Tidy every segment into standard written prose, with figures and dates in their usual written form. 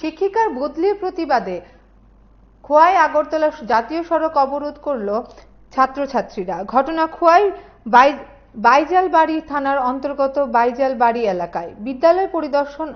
শিক্ষিকার বদলির প্রতিবাদে খোয়াই আগরতলা জাতীয় সড়ক অবরোধ করল ছাত্রছাত্রীরা। ঘটনা খোয়াই বাইজালবাড়ি থানার অন্তর্গত বাইজালবাড়ি এলাকায়। বিদ্যালয় পরিদর্শন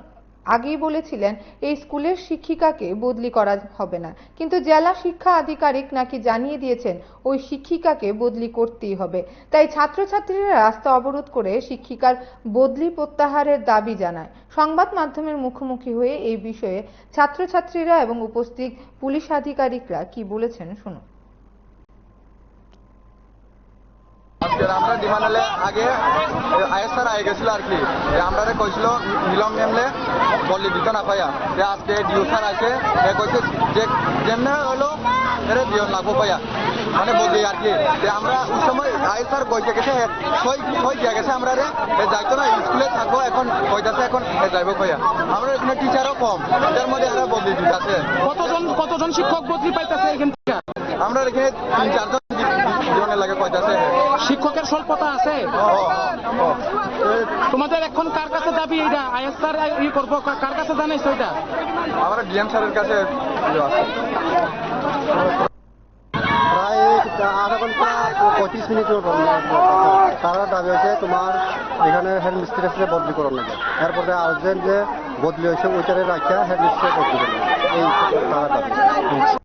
আগেই বলেছিলেন এই স্কুলের শিক্ষিকাকে বদলি করা হবে না, কিন্তু জেলা শিক্ষা আধিকারিক নাকি জানিয়ে দিয়েছেন ওই শিক্ষিকাকে বদলি করতেই হবে। তাই ছাত্রছাত্রীরা রাস্তা অবরোধ করে শিক্ষিকার বদলি প্রত্যাহারের দাবি জানায়। সংবাদ মাধ্যমের মুখোমুখি হয়ে এই বিষয়ে ছাত্রছাত্রীরা এবং উপস্থিত পুলিশ আধিকারিকরা কি বলেছেন শুনুন। আমরা ডিমান্ডলে আগে আইএসআর আই গেছিল আর কি, আমরা কইছিল নিলম নেমলে বললি দিত না পাইয়া, আজকে ডিও স্যার আছে কইছে যে যেমনে হলো এর দিও লাগবো পাইয়া, মানে বললি আর কি। আমরা ওই সময় আইএসআর কইতে গেছে সই দিয়া গেছে আমরা রে যাইতো না, স্কুলে থাকবো, এখন কইতাছে এখন যাইবো পাইয়া। আমরা এখানে টিচারও কম, এটার মধ্যে আমরা বদলি দিতেছে। কতজন শিক্ষক বদলি পাইতেছে এখান থেকে? আমরা এখানে 3-4 জন লাগে কইতাছে। শিক্ষকের স্বল্পতা আছে। তোমাদের এখন কার কাছে দাবি? এটা আইএসআর ই করবো, কার কাছে জানাইছো এটা? আমরা ডিএম স্যারের কাছে আছে। প্রায় আধা ঘন্টা 25 মিনিটের তারা দাবি হয়েছে তোমার এখানে হেড মিস্ট্রেসে বদলি করার লাগে, এরপরে আর্জেন্ট যে বদলি হয়েছে ওইটারে রাখিয়া হেড মিস্ট্রেস বদলি করবে, এই তারা দাবি।